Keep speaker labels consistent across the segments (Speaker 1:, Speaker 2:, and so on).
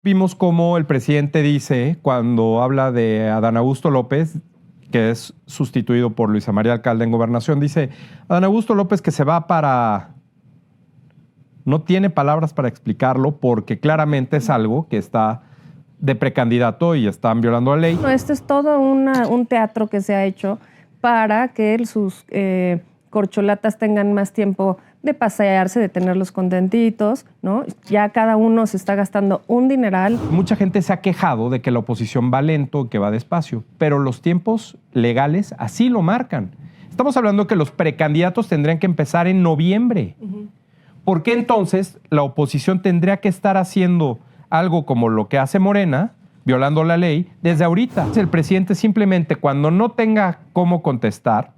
Speaker 1: Vimos cómo el presidente dice, cuando habla de Adán Augusto López, que es sustituido por Luisa María Alcalde en Gobernación, dice Adán Augusto López que se va para... No tiene palabras para explicarlo porque claramente es algo que está de precandidato y están violando la ley.
Speaker 2: No, este es todo un teatro que se ha hecho para que sus corcholatas tengan más tiempo de pasearse, de tenerlos contentitos, ¿no? Ya cada uno se está gastando un dineral.
Speaker 1: Mucha gente se ha quejado de que la oposición va lento, que va despacio, pero los tiempos legales así lo marcan. Estamos hablando que los precandidatos tendrían que empezar en noviembre. ¿Por qué entonces la oposición tendría que estar haciendo algo como lo que hace Morena, violando la ley, desde ahorita? El presidente simplemente, cuando no tenga cómo contestar,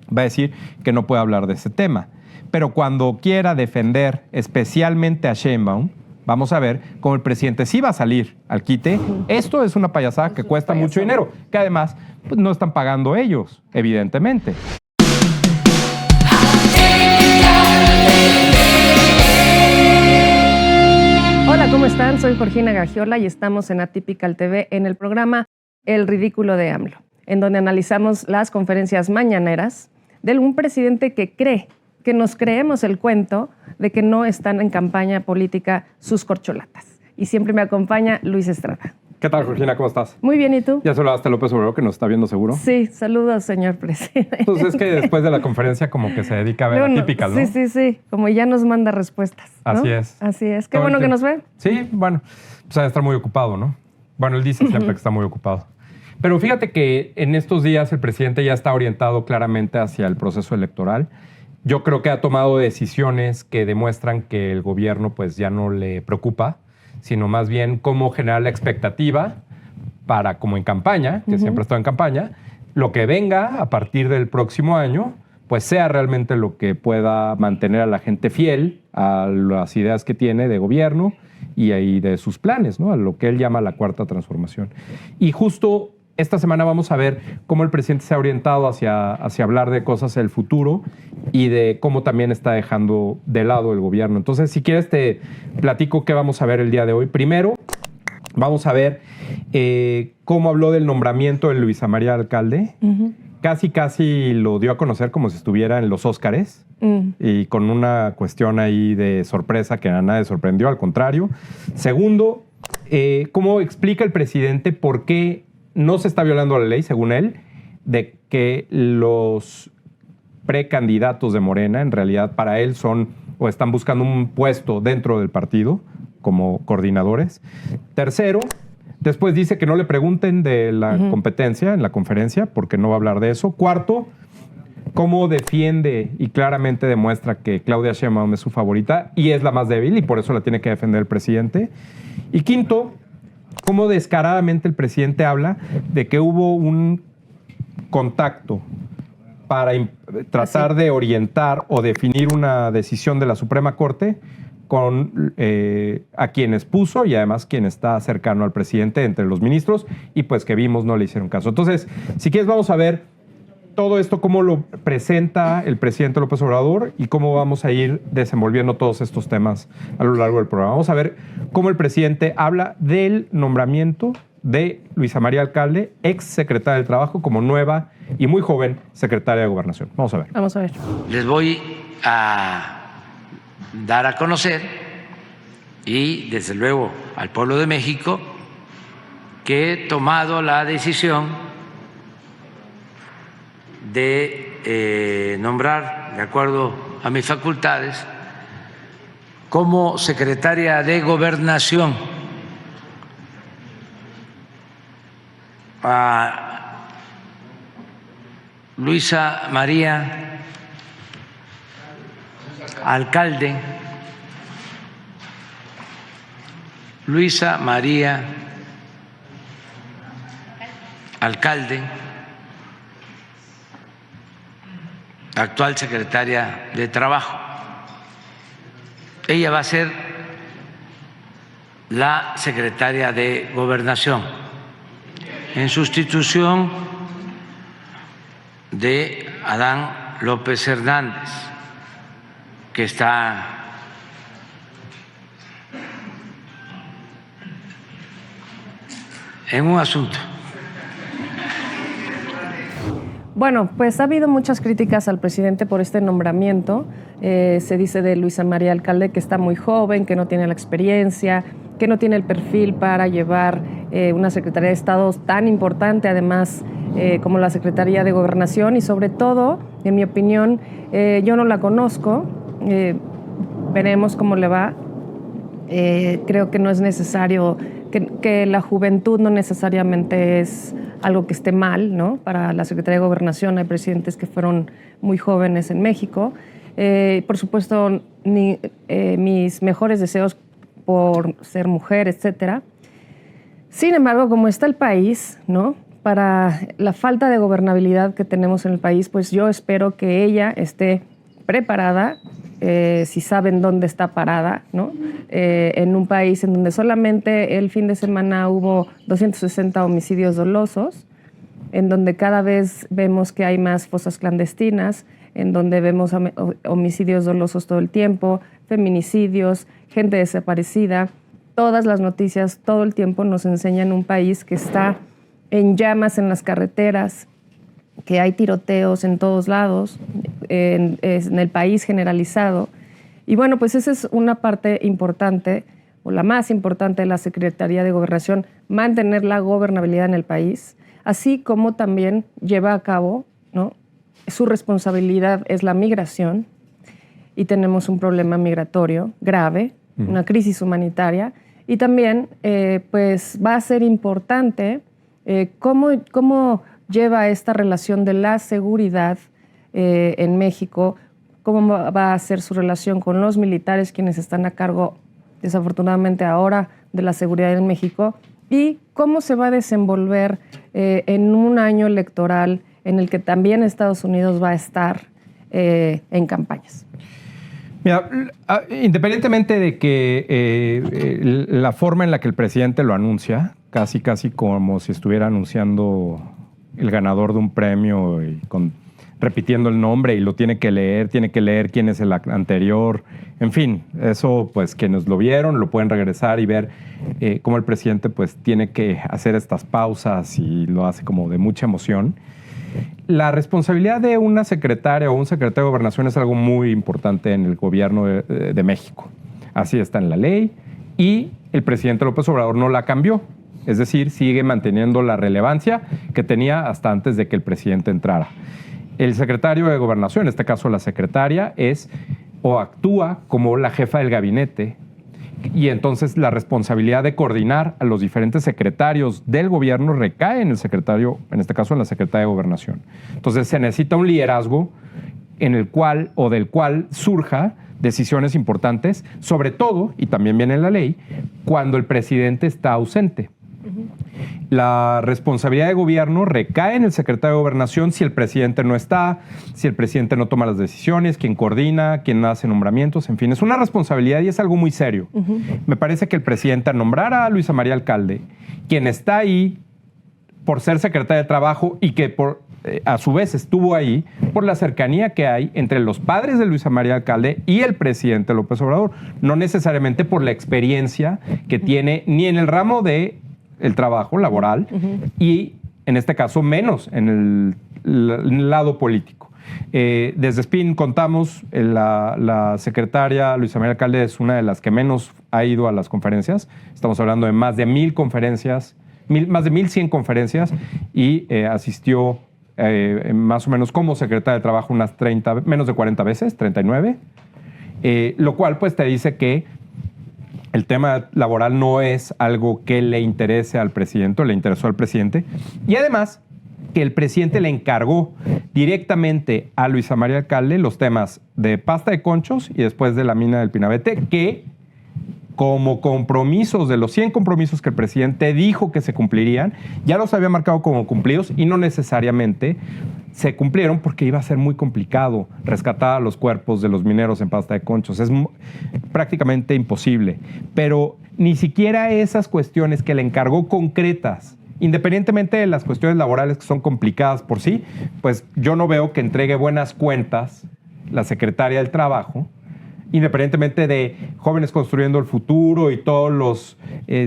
Speaker 1: va a decir que no puede hablar de ese tema. Pero cuando quiera defender especialmente a Sheinbaum, vamos a ver cómo el presidente sí va a salir al quite. Esto es una payasada que cuesta mucho dinero, que además pues, no están pagando ellos, evidentemente.
Speaker 2: Hola, ¿cómo están? Soy Georgina Gagiola y estamos en Atypical TV en el programa El Ridículo de AMLO, en donde analizamos las conferencias mañaneras de un presidente que cree que nos creemos el cuento de que no están en campaña política sus corcholatas. Y siempre me acompaña Luis Estrada.
Speaker 1: ¿Qué tal, Georgina? ¿Cómo estás?
Speaker 2: Muy bien, ¿y tú?
Speaker 1: ¿Ya saludaste a López Obrador, que nos está viendo seguro?
Speaker 2: Sí, saludos, señor presidente.
Speaker 1: Entonces es que después de la conferencia como que se dedica a ver Atypical, ¿no?
Speaker 2: Sí, como ya nos manda respuestas, ¿no?
Speaker 1: Así es.
Speaker 2: Así es. Qué bueno que nos ve.
Speaker 1: Sí, bueno, pues ha de estar muy ocupado, ¿no? Bueno, él dice siempre que está muy ocupado. Pero fíjate que en estos días el presidente ya está orientado claramente hacia el proceso electoral. Yo creo que ha tomado decisiones que demuestran que el gobierno pues ya no le preocupa, sino más bien cómo generar la expectativa para, como en campaña, que siempre ha estado en campaña, lo que venga a partir del próximo año, pues sea realmente lo que pueda mantener a la gente fiel a las ideas que tiene de gobierno y ahí de sus planes, ¿no? A lo que él llama la cuarta transformación. Y justo esta semana vamos a ver cómo el presidente se ha orientado hacia hablar de cosas del futuro y de cómo también está dejando de lado el gobierno. Entonces, si quieres, te platico qué vamos a ver el día de hoy. Primero, vamos a ver cómo habló del nombramiento de Luisa María Alcalde. Casi lo dio a conocer como si estuviera en los Óscares y con una cuestión ahí de sorpresa que a nadie sorprendió, al contrario. Segundo, cómo explica el presidente por qué no se está violando la ley, según él, de que los precandidatos de Morena, en realidad para él son o están buscando un puesto dentro del partido como coordinadores. Tercero, después dice que no le pregunten de la competencia en la conferencia porque no va a hablar de eso. Cuarto, cómo defiende y claramente demuestra que Claudia Sheinbaum es su favorita y es la más débil y por eso la tiene que defender el presidente. Y quinto, cómo descaradamente el presidente habla de que hubo un contacto para tratar de orientar o definir una decisión de la Suprema Corte con a quienes puso y además quien está cercano al presidente entre los ministros y pues que vimos no le hicieron caso. Entonces, si quieres vamos a ver todo esto, cómo lo presenta el presidente López Obrador y cómo vamos a ir desenvolviendo todos estos temas a lo largo del programa. Vamos a ver cómo el presidente habla del nombramiento de Luisa María Alcalde, ex secretaria del Trabajo, como nueva y muy joven secretaria de Gobernación. Vamos a ver.
Speaker 2: Vamos a ver.
Speaker 3: Les voy a dar a conocer y desde luego al pueblo de México que he tomado la decisión de nombrar, de acuerdo a mis facultades, como secretaria de Gobernación a Luisa María Alcalde. Luisa María Alcalde, actual secretaria de Trabajo. Ella va a ser la secretaria de Gobernación en sustitución de Adán López Hernández, que está en un asunto.
Speaker 2: Bueno, pues ha habido muchas críticas al presidente por este nombramiento. Se dice de Luisa María Alcalde que está muy joven, que no tiene la experiencia, que no tiene el perfil para llevar una Secretaría de Estado tan importante, además, como la Secretaría de Gobernación. Y sobre todo, en mi opinión, yo no la conozco. Veremos cómo le va. Creo que no es necesario, que la juventud no necesariamente es algo que esté mal, ¿no? Para la Secretaría de Gobernación hay presidentes que fueron muy jóvenes en México. Por supuesto, mis mejores deseos por ser mujer, etcétera. Sin embargo, como está el país, ¿no? Para la falta de gobernabilidad que tenemos en el país, pues yo espero que ella esté preparada, si saben dónde está parada, ¿no? En un país en donde solamente el fin de semana hubo 260 homicidios dolosos, en donde cada vez vemos que hay más fosas clandestinas, en donde vemos homicidios dolosos todo el tiempo, feminicidios, gente desaparecida. Todas las noticias todo el tiempo nos enseñan un país que está en llamas en las carreteras, que hay tiroteos en todos lados, en el país generalizado. Y bueno, pues esa es una parte importante, o la más importante de la Secretaría de Gobernación, mantener la gobernabilidad en el país, así como también lleva a cabo, ¿no? Su responsabilidad es la migración, y tenemos un problema migratorio grave, una crisis humanitaria, y también pues va a ser importante cómo lleva esta relación de la seguridad en México, cómo va a ser su relación con los militares, quienes están a cargo, desafortunadamente ahora, de la seguridad en México, y cómo se va a desenvolver en un año electoral en el que también Estados Unidos va a estar en campañas.
Speaker 1: Mira, independientemente de que la forma en la que el presidente lo anuncia, casi como si estuviera anunciando el ganador de un premio y repitiendo el nombre, y lo tiene que leer quién es el anterior, en fin, eso pues quienes lo vieron lo pueden regresar y ver cómo el presidente pues tiene que hacer estas pausas y lo hace como de mucha emoción. La responsabilidad de una secretaria o un secretario de Gobernación es algo muy importante en el gobierno de México. Así está en la ley, y el presidente López Obrador no la cambió. Es decir, sigue manteniendo la relevancia que tenía hasta antes de que el presidente entrara. El secretario de Gobernación, en este caso la secretaria, es o actúa como la jefa del gabinete, y entonces la responsabilidad de coordinar a los diferentes secretarios del gobierno recae en el secretario, en este caso en la secretaria de Gobernación. Entonces se necesita un liderazgo en el cual o del cual surja decisiones importantes, sobre todo, y también viene en la ley, cuando el presidente está ausente. La responsabilidad de gobierno recae en el secretario de Gobernación si el presidente no está, si el presidente no toma las decisiones, quién coordina, quién hace nombramientos, en fin, es una responsabilidad y es algo muy serio. Me parece que el presidente, al nombrar a Luisa María Alcalde, quien está ahí por ser secretaria de Trabajo y que a su vez estuvo ahí por la cercanía que hay entre los padres de Luisa María Alcalde y el presidente López Obrador, no necesariamente por la experiencia que tiene ni en el ramo de el trabajo laboral y, en este caso, menos en el lado político. Desde SPIN contamos, la secretaria Luisa María Alcalde es una de las que menos ha ido a las conferencias. Estamos hablando de más de 1,000 conferencias, más de 1,100 conferencias, y asistió más o menos como secretaria de Trabajo unas menos de 40 veces, 39, lo cual pues te dice que el tema laboral no es algo que le interese al presidente, o le interesó al presidente. Y además, que el presidente le encargó directamente a Luisa María Alcalde los temas de pasta de conchos y después de la mina del Pinabete, que como compromisos de los 100 compromisos que el presidente dijo que se cumplirían, ya los había marcado como cumplidos y no necesariamente se cumplieron porque iba a ser muy complicado rescatar a los cuerpos de los mineros en pasta de conchos. Es prácticamente imposible. Pero ni siquiera esas cuestiones que le encargó concretas, independientemente de las cuestiones laborales que son complicadas por sí, pues yo no veo que entregue buenas cuentas la secretaria del Trabajo independientemente de Jóvenes Construyendo el Futuro y todos los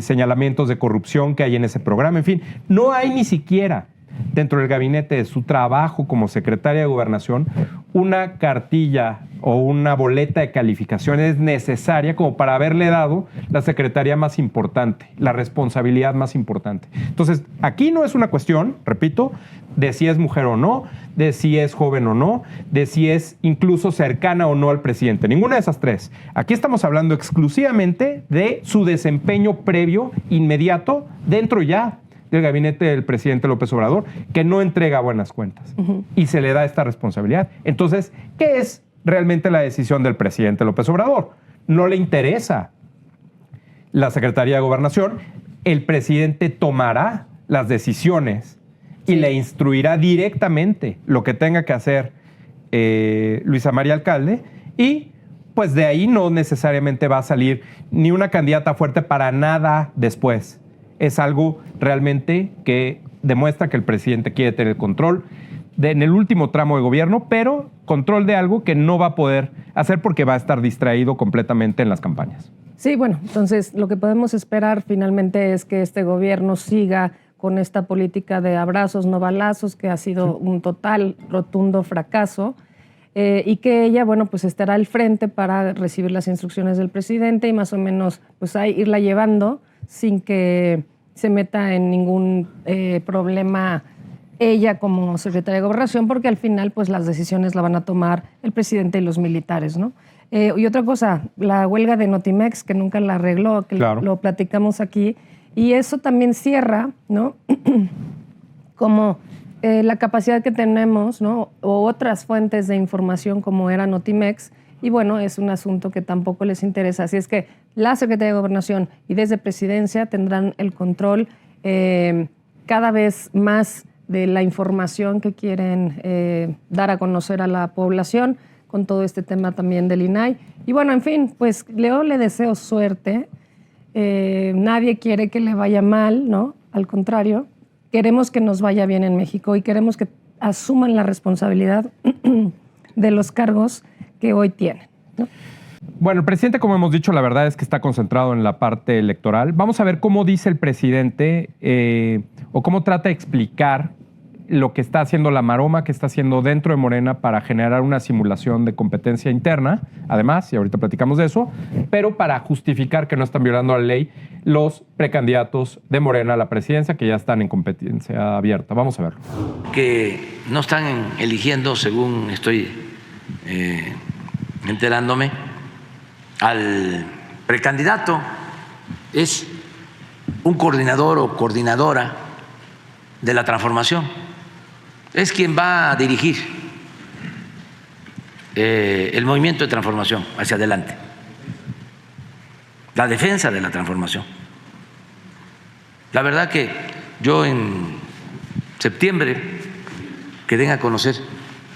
Speaker 1: señalamientos de corrupción que hay en ese programa. En fin, no hay ni siquiera dentro del gabinete de su trabajo como secretaria de Gobernación una cartilla o una boleta de calificaciones necesaria como para haberle dado la secretaría más importante, la responsabilidad más importante. Entonces, aquí no es una cuestión, repito, de si es mujer o no, de si es joven o no, de si es incluso cercana o no al presidente. Ninguna de esas tres. Aquí estamos hablando exclusivamente de su desempeño previo, inmediato, dentro ya del gabinete del presidente López Obrador, que no entrega buenas cuentas y se le da esta responsabilidad. Entonces, ¿qué es realmente la decisión del presidente López Obrador? No le interesa la Secretaría de Gobernación. El presidente tomará las decisiones y le instruirá directamente lo que tenga que hacer Luisa María Alcalde, y pues de ahí no necesariamente va a salir ni una candidata fuerte para nada después. Es algo realmente que demuestra que el presidente quiere tener control en el último tramo de gobierno, pero control de algo que no va a poder hacer porque va a estar distraído completamente en las campañas.
Speaker 2: Sí, bueno, entonces lo que podemos esperar finalmente es que este gobierno siga con esta política de abrazos, no balazos, que ha sido un total, rotundo fracaso, y que ella, bueno, pues estará al frente para recibir las instrucciones del presidente y más o menos pues irla llevando sin que se meta en ningún problema ella como secretaria de Gobernación, porque al final pues las decisiones la van a tomar el presidente y los militares, ¿no? Y otra cosa, la huelga de Notimex, que nunca la arregló, que claro, lo platicamos aquí, y eso también cierra, ¿no? Como la capacidad que tenemos, ¿no? O otras fuentes de información como era Notimex, y bueno, es un asunto que tampoco les interesa. Así es que la Secretaría de Gobernación y desde Presidencia tendrán el control cada vez más de la información que quieren dar a conocer a la población con todo este tema también del INAI. Y bueno, en fin, pues Leo, le deseo suerte. Nadie quiere que le vaya mal, ¿no? Al contrario, queremos que nos vaya bien en México y queremos que asuman la responsabilidad de los cargos que hoy tienen, ¿no?
Speaker 1: Bueno, el presidente, como hemos dicho, la verdad es que está concentrado en la parte electoral. Vamos a ver cómo dice el presidente o cómo trata de explicar lo que está haciendo la maroma que está haciendo dentro de Morena para generar una simulación de competencia interna, además, y ahorita platicamos de eso, pero para justificar que no están violando la ley los precandidatos de Morena a la presidencia que ya están en competencia abierta. Vamos a verlo.
Speaker 3: Que no están eligiendo, según estoy enterándome, al precandidato, es un coordinador o coordinadora de la transformación. Es quien va a dirigir el movimiento de transformación hacia adelante, la defensa de la transformación. La verdad que yo en septiembre que den a conocer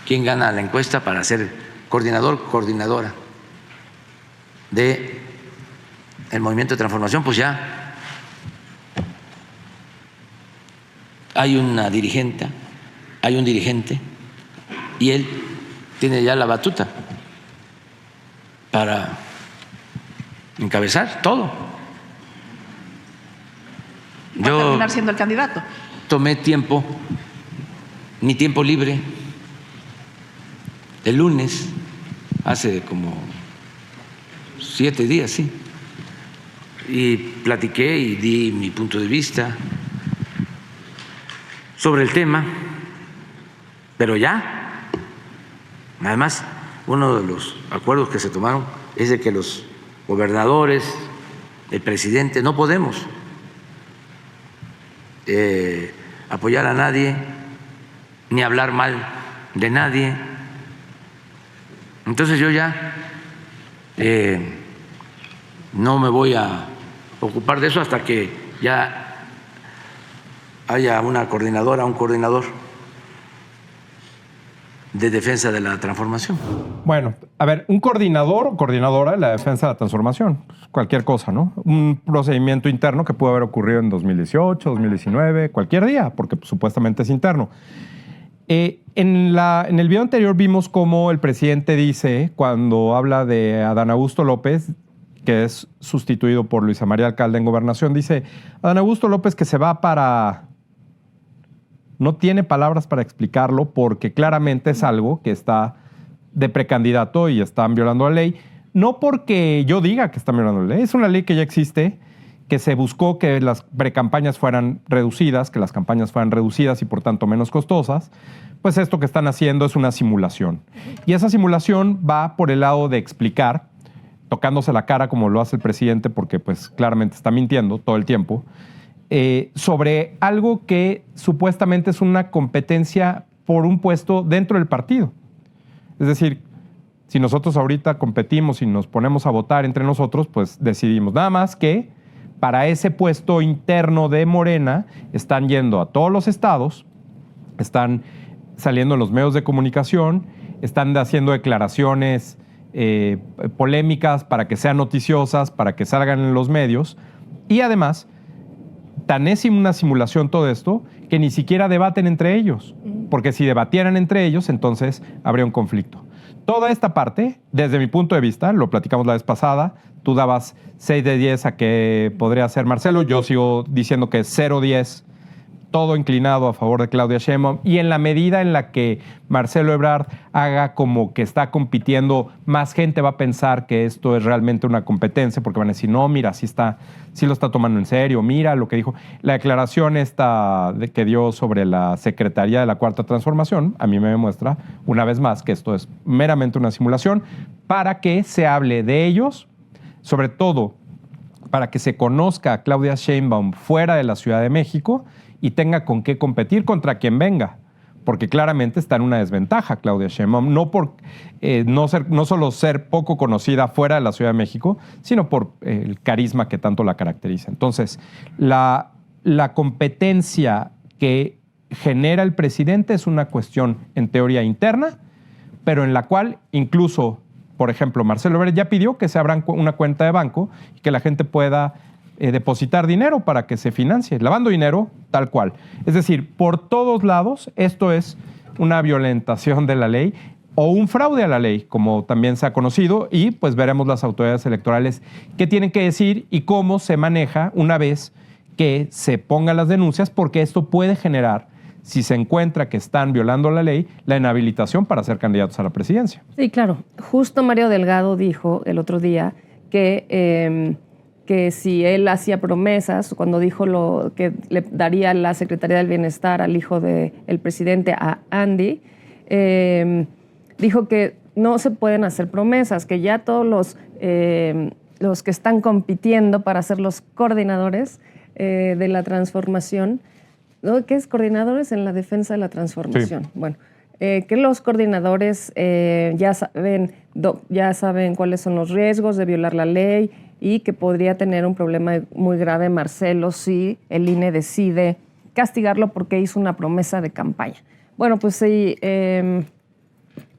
Speaker 3: quién gana la encuesta para ser coordinador, coordinadora de el movimiento de transformación, pues ya hay una dirigente, hay un dirigente y él tiene ya la batuta para encabezar todo.
Speaker 4: ¿Va a terminar siendo el candidato?
Speaker 3: Tomé tiempo, mi tiempo libre, el lunes, hace como 7 días, sí, y platiqué y di mi punto de vista sobre el tema, pero ya, además, uno de los acuerdos que se tomaron es de que los gobernadores, el presidente, no podemos apoyar a nadie ni hablar mal de nadie. Entonces yo ya no me voy a ocupar de eso hasta que ya haya una coordinadora, un coordinador de defensa de la transformación.
Speaker 1: Bueno, a ver, un coordinador o coordinadora de la defensa de la transformación, cualquier cosa, ¿no? Un procedimiento interno que pudo haber ocurrido en 2018, 2019, cualquier día, porque pues, supuestamente es interno. En el video anterior vimos cómo el presidente dice, cuando habla de Adán Augusto López, que es sustituido por Luisa María Alcalde en Gobernación, dice Adán Augusto López que se va para... No tiene palabras para explicarlo porque claramente es algo que está de precandidato y están violando la ley. No porque yo diga que están violando la ley, es una ley que ya existe, que se buscó que las precampañas fueran reducidas, que las campañas fueran reducidas y por tanto menos costosas. Pues esto que están haciendo es una simulación. Y esa simulación va por el lado de explicar, tocándose la cara como lo hace el presidente, porque pues claramente está mintiendo todo el tiempo, sobre algo que supuestamente es una competencia por un puesto dentro del partido. Es decir, si nosotros ahorita competimos y nos ponemos a votar entre nosotros, pues decidimos. Nada más que para ese puesto interno de Morena están yendo a todos los estados, están saliendo en los medios de comunicación, están haciendo declaraciones polémicas para que sean noticiosas, para que salgan en los medios. Y además, tan es una simulación todo esto que ni siquiera debaten entre ellos. Porque si debatieran entre ellos, entonces habría un conflicto. Toda esta parte, desde mi punto de vista, lo platicamos la vez pasada, tú dabas 6 de 10 a que podría ser Marcelo, yo sigo diciendo que es 0-10, todo inclinado a favor de Claudia Sheinbaum, y en la medida en la que Marcelo Ebrard haga como que está compitiendo, más gente va a pensar que esto es realmente una competencia, porque van a decir, no, mira, sí lo está tomando en serio, mira lo que dijo. La declaración esta que dio sobre la Secretaría de la Cuarta Transformación, a mí me demuestra una vez más que esto es meramente una simulación para que se hable de ellos, sobre todo para que se conozca a Claudia Sheinbaum fuera de la Ciudad de México y tenga con qué competir contra quien venga, porque claramente está en una desventaja Claudia Sheinbaum, no por no solo ser poco conocida fuera de la Ciudad de México, sino por el carisma que tanto la caracteriza. Entonces, la competencia que genera el presidente es una cuestión en teoría interna, pero en la cual incluso, por ejemplo, Marcelo Ebrard ya pidió que se abran una cuenta de banco y que la gente pueda depositar dinero para que se financie, lavando dinero tal cual. Es decir, por todos lados, esto es una violentación de la ley o un fraude a la ley, como también se ha conocido, y pues veremos las autoridades electorales qué tienen que decir y cómo se maneja una vez que se pongan las denuncias, porque esto puede generar, si se encuentra que están violando la ley, la inhabilitación para ser candidatos a la presidencia.
Speaker 2: Sí, claro. Justo Mario Delgado dijo el otro día que si él hacía promesas, cuando dijo lo que le daría la Secretaría del Bienestar al hijo del presidente, a Andy, dijo que no se pueden hacer promesas, que ya todos los que están compitiendo para ser los coordinadores de la transformación, ¿no? ¿Qué es coordinadores en la defensa de la transformación? Sí. Bueno, que los coordinadores ya saben cuáles son los riesgos de violar la ley y que podría tener un problema muy grave Marcelo si el INE decide castigarlo porque hizo una promesa de campaña. Bueno, pues sí,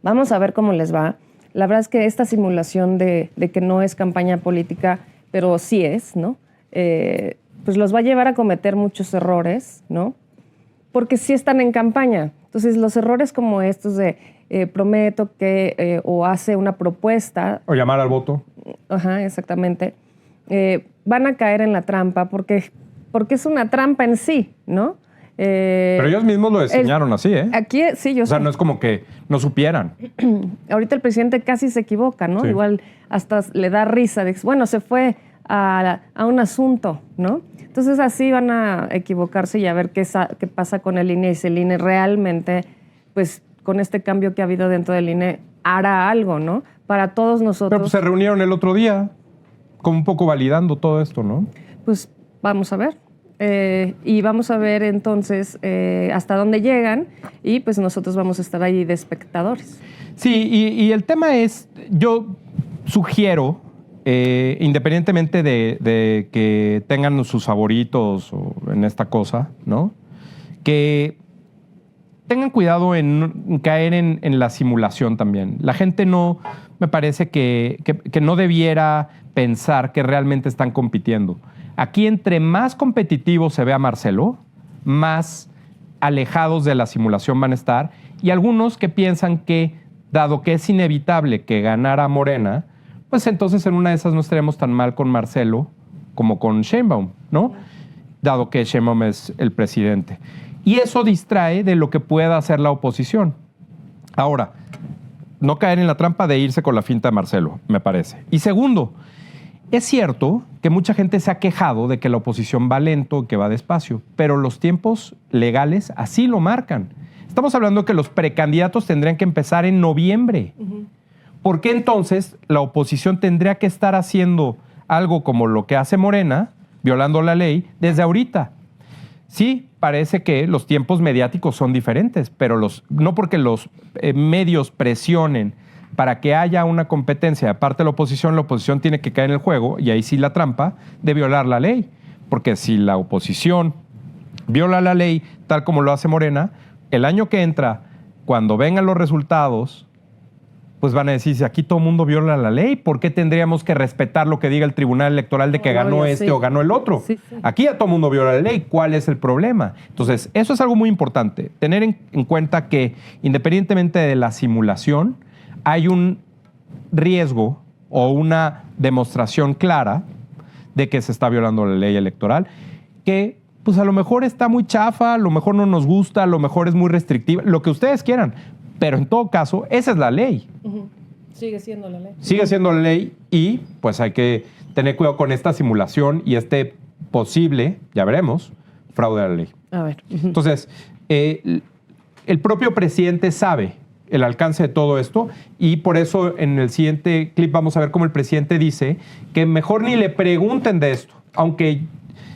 Speaker 2: vamos a ver cómo les va. La verdad es que esta simulación de que no es campaña política, pero sí es, ¿no? Pues los va a llevar a cometer muchos errores, ¿no? Porque sí están en campaña. Entonces, los errores como estos de prometo que o hace una propuesta.
Speaker 1: O llamar al voto.
Speaker 2: Ajá, exactamente. Van a caer en la trampa porque es una trampa en sí, ¿no?
Speaker 1: Pero ellos mismos lo diseñaron así, ¿eh?
Speaker 2: Aquí, sí, yo sé.
Speaker 1: O sea, no es como que no supieran.
Speaker 2: Ahorita el presidente casi se equivoca, ¿no? Sí. Igual hasta le da risa. Bueno, se fue a un asunto, ¿no? Entonces así van a equivocarse y a ver qué pasa con el INE y si el INE realmente, pues con este cambio que ha habido dentro del INE, hará algo, ¿no? Para todos nosotros.
Speaker 1: Pero pues se reunieron el otro día, como un poco validando todo esto, ¿no?
Speaker 2: Pues vamos a ver. Y vamos a ver entonces hasta dónde llegan y pues nosotros vamos a estar ahí de espectadores.
Speaker 1: Sí, y el tema es, yo sugiero, independientemente de que tengan sus favoritos o en esta cosa, ¿no? Que tengan cuidado en caer en la simulación también. La gente no, me parece que no debiera pensar que realmente están compitiendo. Aquí, entre más competitivo se vea Marcelo, más alejados de la simulación van a estar, y algunos que piensan que, dado que es inevitable que ganara Morena, pues entonces en una de esas no estaremos tan mal con Marcelo como con Sheinbaum, ¿no? Dado que Sheinbaum es el presidente. Y eso distrae de lo que pueda hacer la oposición. Ahora, no caer en la trampa de irse con la finta de Marcelo, me parece. Y segundo, es cierto que mucha gente se ha quejado de que la oposición va lento, que va despacio, pero los tiempos legales así lo marcan. Estamos hablando que los precandidatos tendrían que empezar en noviembre. ¿Por qué entonces la oposición tendría que estar haciendo algo como lo que hace Morena, violando la ley, desde ahorita? Sí, parece que los tiempos mediáticos son diferentes, pero no porque los medios presionen para que haya una competencia. Aparte de la oposición tiene que caer en el juego, y ahí sí la trampa de violar la ley. Porque si la oposición viola la ley tal como lo hace Morena, el año que entra, cuando vengan los resultados, pues van a decir, si aquí todo el mundo viola la ley, ¿por qué tendríamos que respetar lo que diga el Tribunal Electoral de que ganó este o ganó el otro? Sí. Aquí ya todo el mundo viola la ley. ¿Cuál es el problema? Entonces, eso es algo muy importante. Tener en cuenta que, independientemente de la simulación, hay un riesgo o una demostración clara de que se está violando la ley electoral, que pues a lo mejor está muy chafa, a lo mejor no nos gusta, a lo mejor es muy restrictiva, lo que ustedes quieran. Pero en todo caso, esa es la ley.
Speaker 2: Sigue siendo la ley.
Speaker 1: Sigue siendo la ley, y pues hay que tener cuidado con esta simulación y este posible, ya veremos, fraude a la ley.
Speaker 2: A ver.
Speaker 1: Entonces, el propio presidente sabe el alcance de todo esto, y por eso en el siguiente clip vamos a ver cómo el presidente dice que mejor ni le pregunten de esto, aunque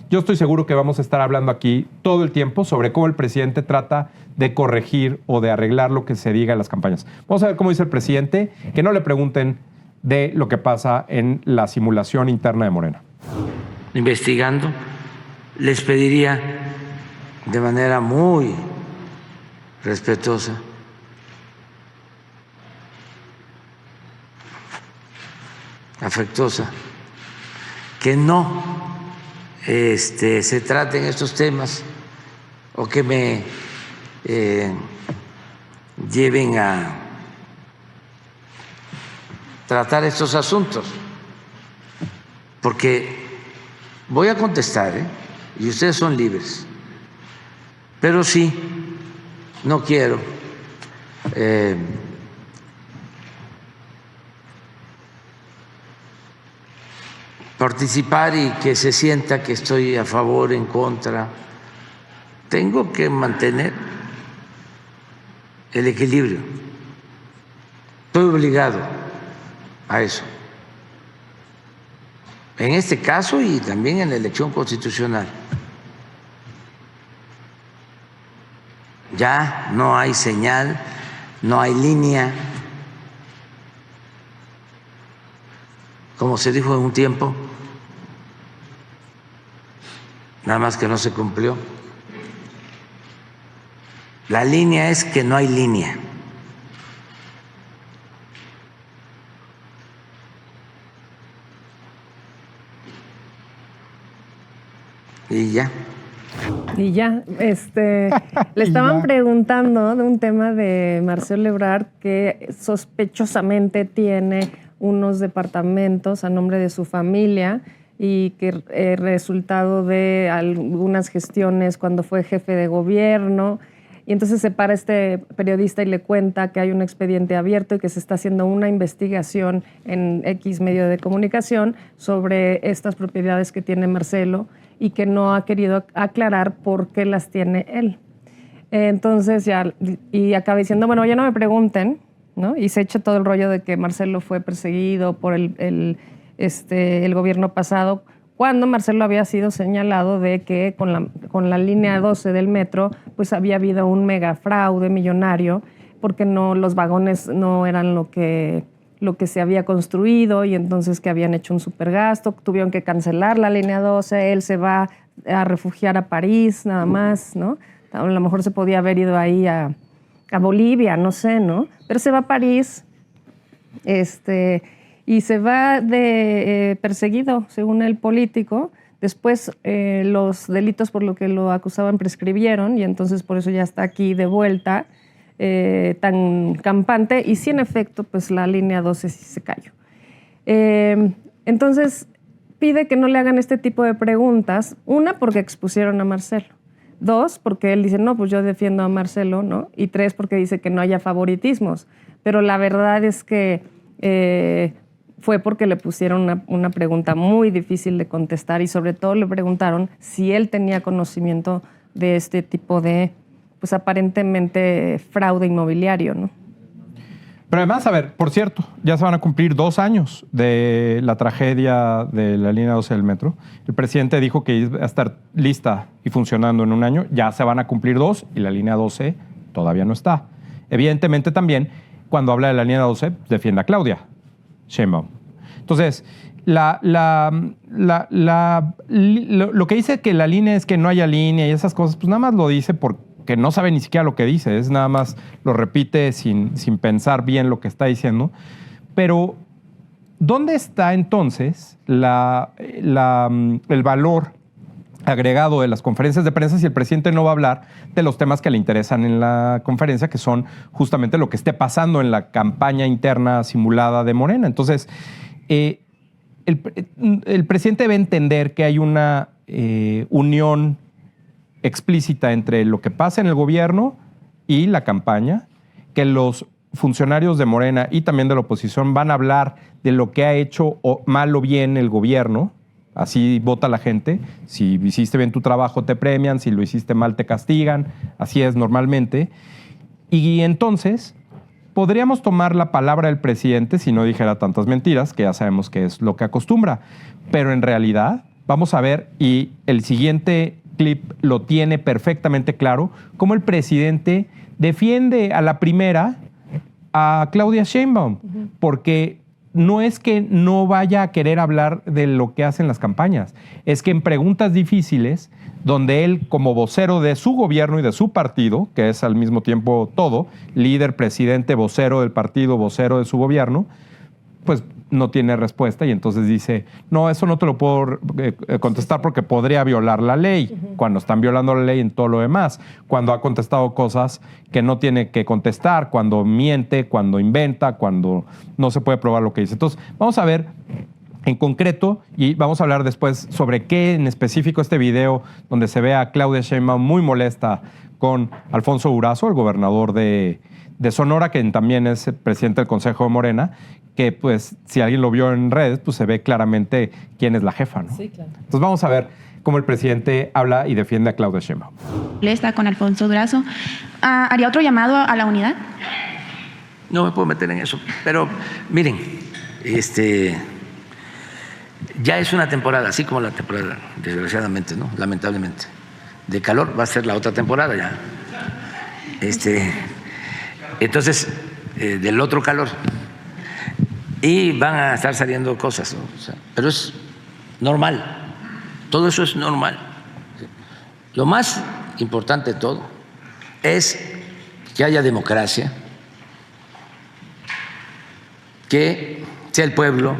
Speaker 1: yo estoy seguro que vamos a estar hablando aquí todo el tiempo sobre cómo el presidente trata de corregir o de arreglar lo que se diga en las campañas. Vamos a ver cómo dice el presidente, que no le pregunten de lo que pasa en la simulación interna de Morena.
Speaker 3: Investigando, les pediría de manera muy respetuosa afectuosa, que no se traten estos temas o que me lleven a tratar estos asuntos, porque voy a contestar, y ustedes son libres, pero sí, no quiero participar y que se sienta que estoy a favor, en contra. Tengo que mantener el equilibrio. Estoy obligado a eso. En este caso y también en la elección constitucional. Ya no hay señal, no hay línea. Como se dijo en un tiempo, nada más que no se cumplió. La línea es que no hay línea. Y ya.
Speaker 2: Y ya, le estaban preguntando de un tema de Marcelo Ebrard que sospechosamente tiene unos departamentos a nombre de su familia y que resultado de algunas gestiones cuando fue jefe de gobierno. Y entonces se para este periodista y le cuenta que hay un expediente abierto y que se está haciendo una investigación en X medio de comunicación sobre estas propiedades que tiene Marcelo y que no ha querido aclarar por qué las tiene él. Entonces ya, y acaba diciendo, bueno, ya no me pregunten, ¿no? Y se echa todo el rollo de que Marcelo fue perseguido por el gobierno pasado, cuando Marcelo había sido señalado de que con la línea 12 del metro pues había habido un mega fraude millonario porque los vagones no eran lo que se había construido y entonces que habían hecho un supergasto, tuvieron que cancelar la línea 12, él se va a refugiar a París nada más, ¿no? A lo mejor se podía haber ido ahí a Bolivia, no sé, ¿no? Pero se va a París, y se va perseguido, según el político, Después los delitos por lo que lo acusaban prescribieron y entonces por eso ya está aquí de vuelta tan campante y sí, en efecto, pues la línea 12 sí se cayó. Entonces pide que no le hagan este tipo de preguntas, una, porque expusieron a Marcelo, dos, porque él dice, no, pues yo defiendo a Marcelo, ¿no? Y tres, porque dice que no haya favoritismos. Pero la verdad es que fue porque le pusieron una pregunta muy difícil de contestar y sobre todo le preguntaron si él tenía conocimiento de este tipo de, pues aparentemente, fraude inmobiliario, ¿no?
Speaker 1: Pero además, a ver, por cierto, ya se van a cumplir 2 años de la tragedia de la línea 12 del metro. El presidente dijo que iba a estar lista y funcionando en 1 año. Ya se van a cumplir 2 y la línea 12 todavía no está. Evidentemente también, cuando habla de la línea 12, defiende a Claudia Sheinbaum. Entonces, lo que dice que la línea es que no haya línea y esas cosas, pues nada más lo dice porque no sabe ni siquiera lo que dice, es nada más lo repite sin pensar bien lo que está diciendo. Pero, ¿dónde está entonces el valor agregado de las conferencias de prensa si el presidente no va a hablar de los temas que le interesan en la conferencia, que son justamente lo que esté pasando en la campaña interna simulada de Morena? Entonces, el presidente debe entender que hay una unión explícita entre lo que pasa en el gobierno y la campaña, que los funcionarios de Morena y también de la oposición van a hablar de lo que ha hecho mal o bien el gobierno. Así vota la gente. Si hiciste bien tu trabajo, te premian. Si lo hiciste mal, te castigan. Así es normalmente. Y entonces podríamos tomar la palabra del presidente si no dijera tantas mentiras, que ya sabemos que es lo que acostumbra. Pero en realidad, vamos a ver, y el siguiente clip lo tiene perfectamente claro, cómo el presidente defiende a la primera a Claudia Sheinbaum, porque no es que no vaya a querer hablar de lo que hacen las campañas, es que en preguntas difíciles, donde él como vocero de su gobierno y de su partido, que es al mismo tiempo todo, líder, presidente, vocero del partido, vocero de su gobierno, pues no tiene respuesta y entonces dice, no, eso no te lo puedo contestar porque podría violar la ley, cuando están violando la ley en todo lo demás, cuando ha contestado cosas que no tiene que contestar, cuando miente, cuando inventa, cuando no se puede probar lo que dice. Entonces, vamos a ver en concreto y vamos a hablar después sobre qué en específico este video donde se ve a Claudia Sheinbaum muy molesta con Alfonso Durazo, el gobernador de Sonora, que también es presidente del Consejo de Morena, que pues si alguien lo vio en redes, pues se ve claramente quién es la jefa, ¿no?
Speaker 2: Sí, claro.
Speaker 1: Entonces vamos a ver cómo el presidente habla y defiende a Claudia Sheinbaum.
Speaker 5: Está con Alfonso Durazo. ¿Haría otro llamado a la unidad?
Speaker 3: No me puedo meter en eso, pero miren, ya es una temporada, así como la temporada, desgraciadamente, ¿no? Lamentablemente, de calor, va a ser la otra temporada ya. Entonces, del otro calor. Y van a estar saliendo cosas, ¿no? O sea, pero es normal, todo eso es normal. Lo más importante de todo es que haya democracia, que sea el pueblo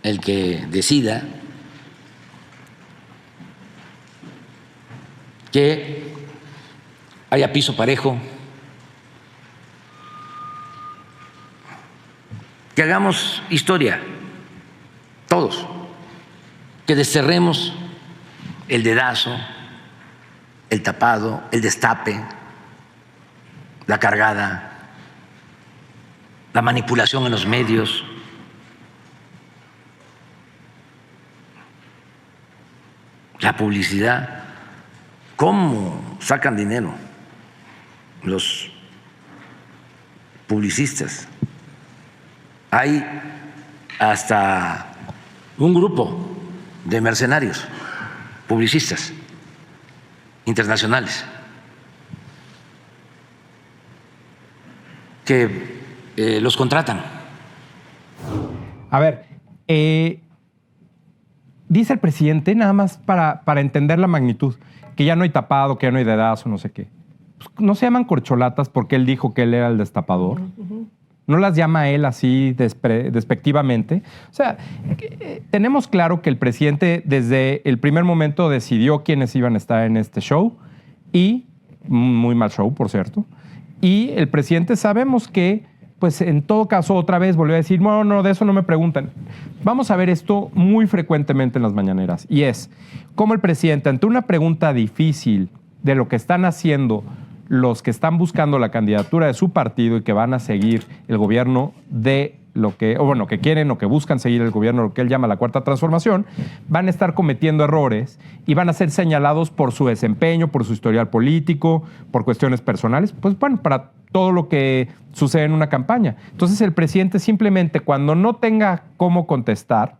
Speaker 3: el que decida, que haya piso parejo, que hagamos historia, todos, que desterremos el dedazo, el tapado, el destape, la cargada, la manipulación en los medios. La publicidad, ¿cómo sacan dinero los publicistas? Hay hasta un grupo de mercenarios, publicistas internacionales, que los contratan.
Speaker 1: A ver, dice el presidente, nada más para entender la magnitud, que ya no hay tapado, que ya no hay dedazo, no sé qué. Pues no se llaman corcholatas porque él dijo que él era el destapador. No las llama él así despectivamente. O sea, tenemos claro que el presidente desde el primer momento decidió quiénes iban a estar en este show y, muy mal show, por cierto, y el presidente sabemos que, pues en todo caso, otra vez volvió a decir, no, de eso no me preguntan. Vamos a ver esto muy frecuentemente en las mañaneras y es cómo el presidente, ante una pregunta difícil de lo que están haciendo los que están buscando la candidatura de su partido y que van a seguir el gobierno de lo que, o bueno, que quieren o que buscan seguir el gobierno, lo que él llama la Cuarta Transformación, van a estar cometiendo errores y van a ser señalados por su desempeño, por su historial político, por cuestiones personales, pues bueno, para todo lo que sucede en una campaña. Entonces el presidente simplemente cuando no tenga cómo contestar,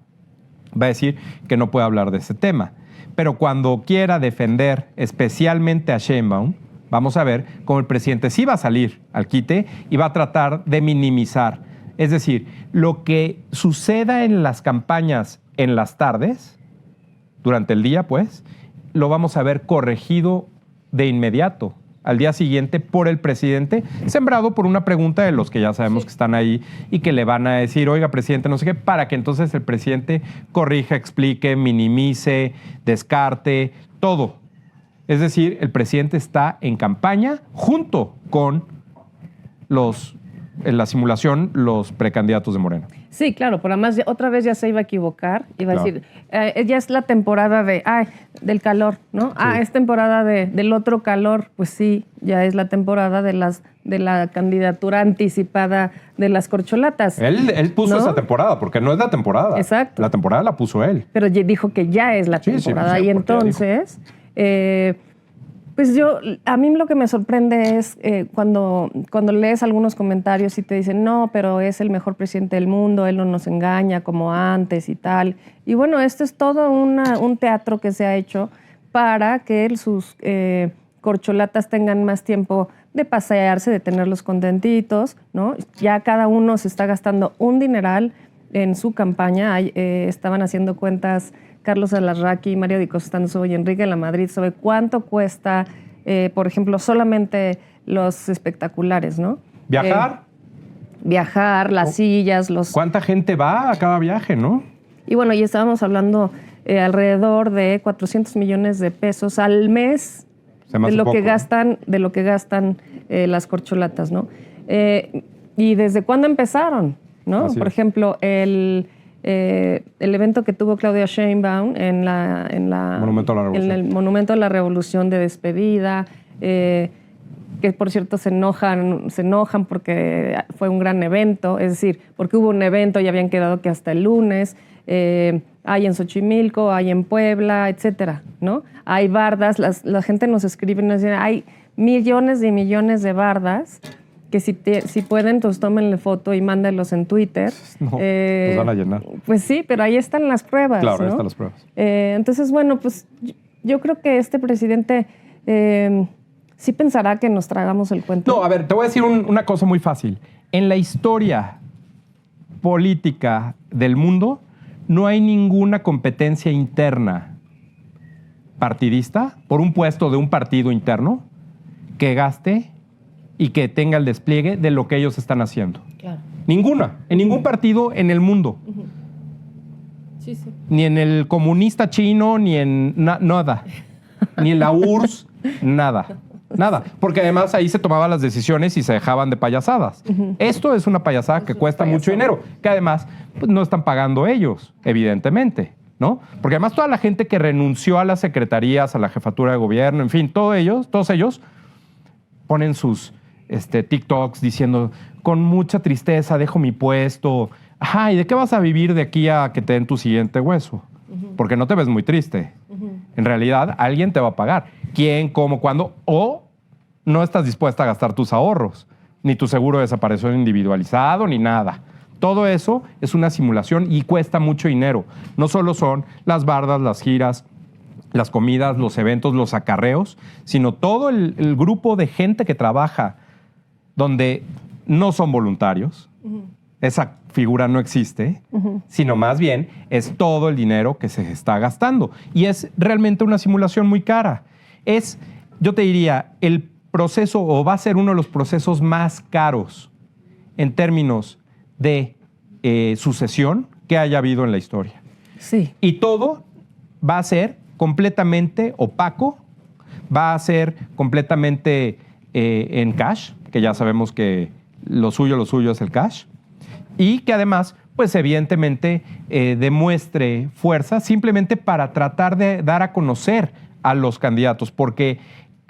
Speaker 1: va a decir que no puede hablar de ese tema. Pero cuando quiera defender especialmente a Sheinbaum, vamos a ver cómo el presidente sí va a salir al quite y va a tratar de minimizar. Es decir, lo que suceda en las campañas en las tardes, durante el día, pues, lo vamos a ver corregido de inmediato, al día siguiente, por el presidente, sembrado por una pregunta de los que ya sabemos que están ahí y que le van a decir, oiga, presidente, no sé qué, para que entonces el presidente corrija, explique, minimice, descarte, todo. Es decir, el presidente está en campaña junto con en la simulación, los precandidatos de Morena.
Speaker 2: Sí, claro, pero además otra vez ya se iba a equivocar, iba a decir, ya es la temporada del calor, ¿no? Sí. Es temporada del otro calor, pues sí, ya es la temporada de la candidatura anticipada de las corcholatas.
Speaker 1: Él puso esa temporada, porque no es la temporada.
Speaker 2: Exacto.
Speaker 1: La temporada la puso él.
Speaker 2: Pero dijo que ya es la temporada, y entonces... pues a mí lo que me sorprende es cuando lees algunos comentarios y te dicen, no, pero es el mejor presidente del mundo, él no nos engaña como antes y tal. Y bueno, esto es todo un teatro que se ha hecho para que sus corcholatas tengan más tiempo de pasearse, de tenerlos contentitos, ¿no? Ya cada uno se está gastando un dineral en su campaña. Estaban haciendo cuentas Carlos Alarraqui, Mario Di Costanzo y Enrique Lamadrid sobre cuánto cuesta, por ejemplo, solamente los espectaculares, ¿no? Viajar, las sillas,
Speaker 1: ¿Cuánta gente va a cada viaje, no?
Speaker 2: Y bueno, y estábamos hablando alrededor de 400 millones de pesos al mes de lo que gastan las corcholatas, ¿no? ¿Y desde cuándo empezaron, no? Por ejemplo, el evento que tuvo Claudia Sheinbaum en el Monumento a la Revolución de despedida, que por cierto se enojan porque fue un gran evento, es decir, porque hubo un evento y habían quedado que hasta el lunes, hay en Xochimilco, hay en Puebla, etcétera, ¿no? Hay bardas, la gente nos escribe y nos dice, hay millones y millones de bardas que si pueden, pues tómenle foto y mándenlos en Twitter.
Speaker 1: No, los van a llenar.
Speaker 2: Pues sí, pero ahí están las pruebas.
Speaker 1: Claro,
Speaker 2: ¿no?
Speaker 1: ahí están las pruebas.
Speaker 2: Entonces, bueno, pues yo creo que este presidente sí pensará que nos tragamos el cuento.
Speaker 1: No, a ver, te voy a decir una cosa muy fácil. En la historia política del mundo no hay ninguna competencia interna partidista por un puesto de un partido interno que gaste y que tenga el despliegue de lo que ellos están haciendo.
Speaker 2: Claro.
Speaker 1: Ninguna. En ningún partido en el mundo.
Speaker 2: Uh-huh. Sí, sí.
Speaker 1: Ni en el comunista chino, ni en nada. Ni en la URSS, nada. Nada. Porque además ahí se tomaban las decisiones y se dejaban de payasadas. Uh-huh. Esto es una payasada que cuesta mucho dinero, que además pues, no están pagando ellos, evidentemente, ¿no? Porque además toda la gente que renunció a las secretarías, a la jefatura de gobierno, en fin, todos ellos ponen sus TikToks diciendo, con mucha tristeza dejo mi puesto. Ajá, ¿y de qué vas a vivir de aquí a que te den tu siguiente hueso? Uh-huh. Porque no te ves muy triste. Uh-huh. En realidad, alguien te va a pagar. ¿Quién, cómo, cuándo? O no estás dispuesta a gastar tus ahorros, ni tu seguro de desaparición individualizado, ni nada. Todo eso es una simulación y cuesta mucho dinero. No solo son las bardas, las giras, las comidas, los eventos, los acarreos, sino todo el grupo de gente que trabaja donde no son voluntarios. Uh-huh. Esa figura no existe, uh-huh, sino más bien es todo el dinero que se está gastando. Y es realmente una simulación muy cara. Yo te diría, el proceso, o va a ser uno de los procesos más caros en términos de sucesión que haya habido en la historia.
Speaker 2: Sí.
Speaker 1: Y todo va a ser completamente opaco, va a ser completamente en cash, que ya sabemos que lo suyo es el cash, y que además, pues evidentemente demuestre fuerza simplemente para tratar de dar a conocer a los candidatos, porque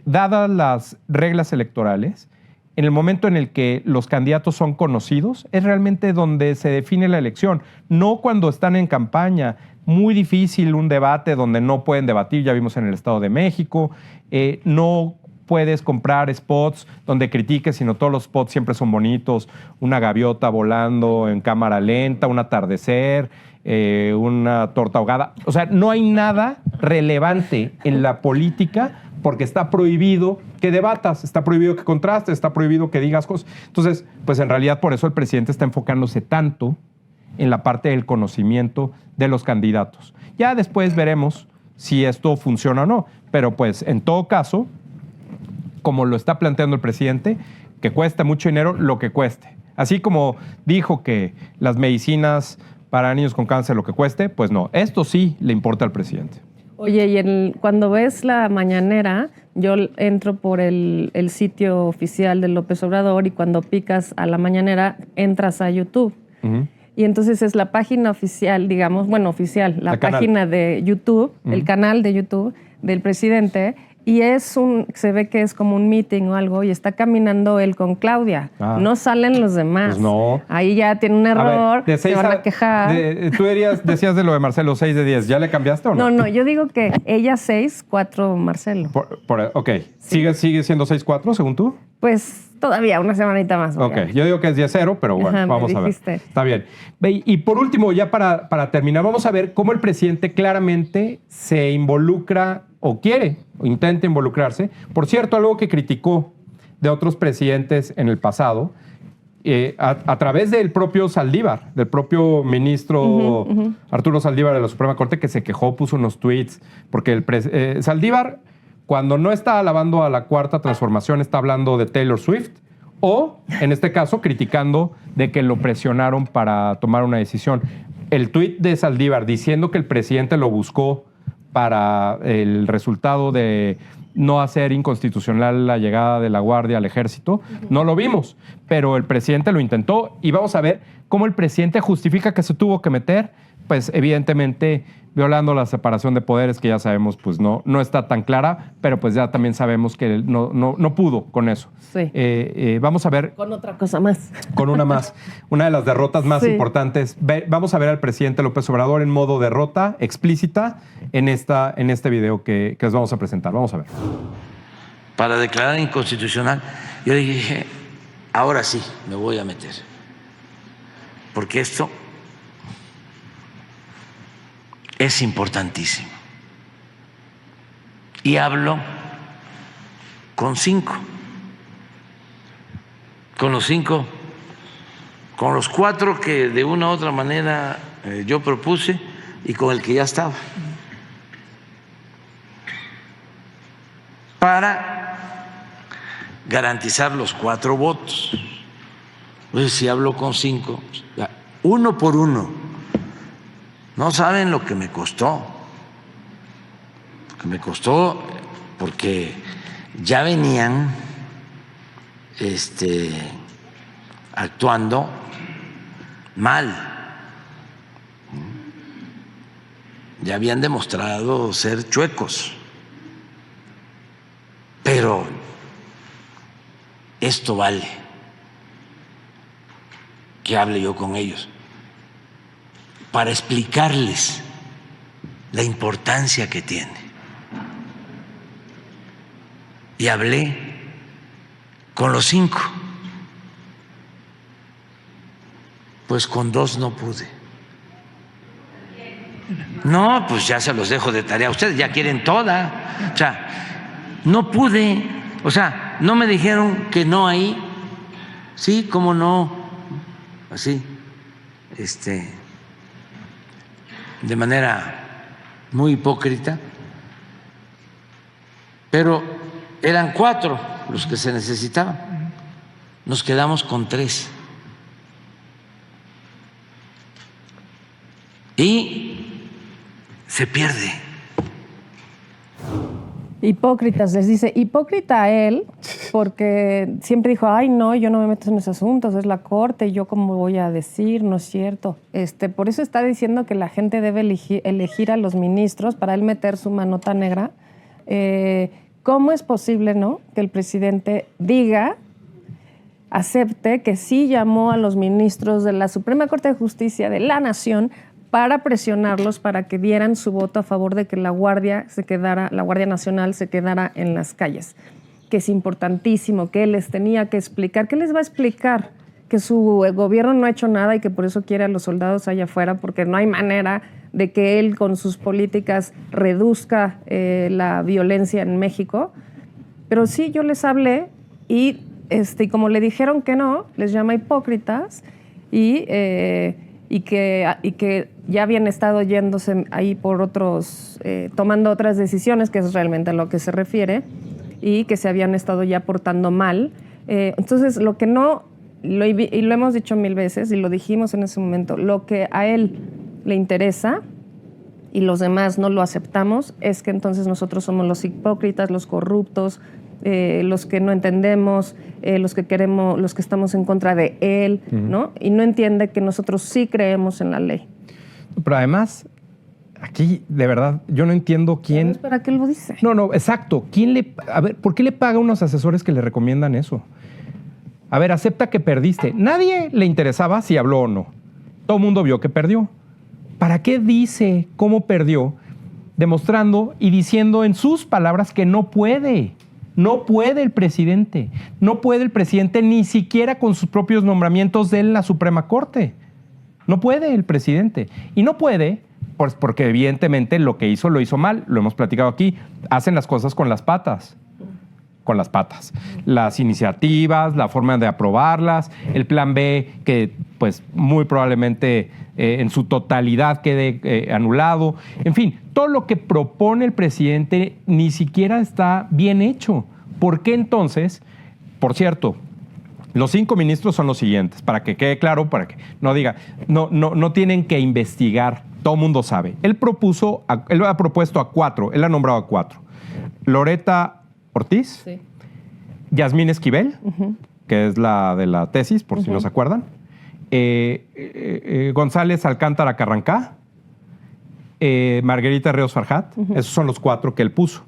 Speaker 1: dadas las reglas electorales, en el momento en el que los candidatos son conocidos, es realmente donde se define la elección, no cuando están en campaña. Muy difícil un debate donde no pueden debatir, ya vimos en el Estado de México, no puedes comprar spots donde critiques, sino todos los spots siempre son bonitos, una gaviota volando en cámara lenta, un atardecer, una torta ahogada. O sea, no hay nada relevante en la política porque está prohibido que debatas, está prohibido que contrastes, está prohibido que digas cosas. Entonces, pues en realidad por eso el presidente está enfocándose tanto en la parte del conocimiento de los candidatos. Ya después veremos si esto funciona o no, pero pues en todo caso, como lo está planteando el presidente, que cuesta mucho dinero lo que cueste. Así como dijo que las medicinas para niños con cáncer lo que cueste, pues no, esto sí le importa al presidente.
Speaker 2: Oye, y cuando ves la mañanera, yo entro por el sitio oficial de López Obrador y cuando picas a la mañanera, entras a YouTube. Uh-huh. Y entonces es la página oficial, digamos, bueno, oficial, la página de YouTube, uh-huh, el canal de YouTube del presidente, y se ve que es como un meeting o algo, y está caminando él con Claudia. Ah. No salen los demás.
Speaker 1: Pues no.
Speaker 2: Ahí ya tiene un error, se van a quejar.
Speaker 1: Tú decías de lo de Marcelo, 6 de 10. ¿Ya le cambiaste o no?
Speaker 2: No, yo digo que ella 6, 4 Marcelo.
Speaker 1: Ok. Sí. ¿Sigue siendo 6-4 según tú?
Speaker 2: Pues todavía una semanita más.
Speaker 1: Ok, yo digo que es 10-0, pero bueno, ajá, vamos a ver. Está bien. Y por último, ya para terminar, vamos a ver cómo el presidente claramente se involucra o quiere o intenta involucrarse. Por cierto, algo que criticó de otros presidentes en el pasado, a través del propio Saldívar, del propio ministro Arturo Saldívar de la Suprema Corte, que se quejó, puso unos tweets, porque Saldívar, cuando no está alabando a la Cuarta Transformación, está hablando de Taylor Swift, o, en este caso, criticando de que lo presionaron para tomar una decisión. El tuit de Saldívar diciendo que el presidente lo buscó para el resultado de no hacer inconstitucional la llegada de la Guardia al Ejército, no lo vimos, pero el presidente lo intentó y vamos a ver cómo el presidente justifica que se tuvo que meter, pues evidentemente violando la separación de poderes, que ya sabemos pues no está tan clara, pero pues ya también sabemos que no pudo con eso.
Speaker 2: Sí.
Speaker 1: Vamos a ver...
Speaker 2: Con otra cosa más.
Speaker 1: Con una más. Una de las derrotas más importantes. Vamos a ver al presidente López Obrador en modo derrota explícita en este video que les vamos a presentar. Vamos a ver.
Speaker 3: Para declarar inconstitucional, yo dije, ahora sí me voy a meter. Porque esto es importantísimo. Y hablo con 5. Con los 5, con los 4 que de una u otra manera yo propuse y con el que ya estaba. Para garantizar los 4 votos. Pues si hablo con 5, uno por uno. No saben lo que me costó. Lo que me costó porque ya venían actuando mal. Ya habían demostrado ser chuecos. Pero esto vale que hable yo con ellos para explicarles la importancia que tiene. Y hablé con los 5. Pues con 2 no pude. No, pues ya se los dejo de tarea. Ustedes ya quieren toda. O sea, no pude. O sea, no me dijeron que no ahí. Sí, cómo no. Así. De manera muy hipócrita. Pero eran 4 los que se necesitaban. Nos quedamos con 3. y se pierde.
Speaker 2: Hipócritas, les dice. Hipócrita a él, porque siempre dijo, ay, no, yo no me meto en esos asuntos, es la corte, yo cómo voy a decir, no es cierto. Por eso está diciendo que la gente debe elegir a los ministros para él meter su manota negra. ¿Cómo es posible, no, que el presidente diga, acepte que sí llamó a los ministros de la Suprema Corte de Justicia de la Nación para presionarlos para que dieran su voto a favor de que la Guardia Nacional se quedara en las calles? Que es importantísimo, que él les tenía que explicar. ¿Qué les va a explicar? Que su gobierno no ha hecho nada y que por eso quiere a los soldados allá afuera, porque no hay manera de que él con sus políticas reduzca la violencia en México. Pero sí, yo les hablé y como le dijeron que no, les llama hipócritas y que ya habían estado yéndose ahí por otros, tomando otras decisiones, que es realmente a lo que se refiere, y que se habían estado ya portando mal. Entonces, lo que no, y lo hemos dicho 1000 veces, y lo dijimos en ese momento, lo que a él le interesa y los demás no lo aceptamos, es que entonces nosotros somos los hipócritas, los corruptos, los que no entendemos, los que queremos, los que estamos en contra de él, ¿no? Y no entiende que nosotros sí creemos en la ley.
Speaker 1: Pero además, aquí, de verdad, yo no entiendo quién...
Speaker 2: ¿Para qué lo dice?
Speaker 1: No, exacto. A ver, ¿por qué le paga a unos asesores que le recomiendan eso? A ver, acepta que perdiste. Nadie le interesaba si habló o no. Todo el mundo vio que perdió. ¿Para qué dice cómo perdió? Demostrando y diciendo en sus palabras que no puede. No puede el presidente. No puede el presidente ni siquiera con sus propios nombramientos de la Suprema Corte. No puede el presidente. Y no puede, pues porque evidentemente lo que hizo lo hizo mal. Lo hemos platicado aquí. Hacen las cosas con las patas. Con las patas. Las iniciativas, la forma de aprobarlas, el plan B que pues muy probablemente en su totalidad quede anulado. En fin, todo lo que propone el presidente ni siquiera está bien hecho. ¿Por qué entonces? Por cierto, los 5 ministros son los siguientes, para que quede claro, para que no diga, no tienen que investigar, todo el mundo sabe. Él ha propuesto a 4, él ha nombrado a 4. Loreta Ortiz, sí. Yasmín Esquivel, que es la de la tesis, por si no se acuerdan, González Alcántara Carrancá, Margarita Ríos Farjat, esos son los 4 que él puso.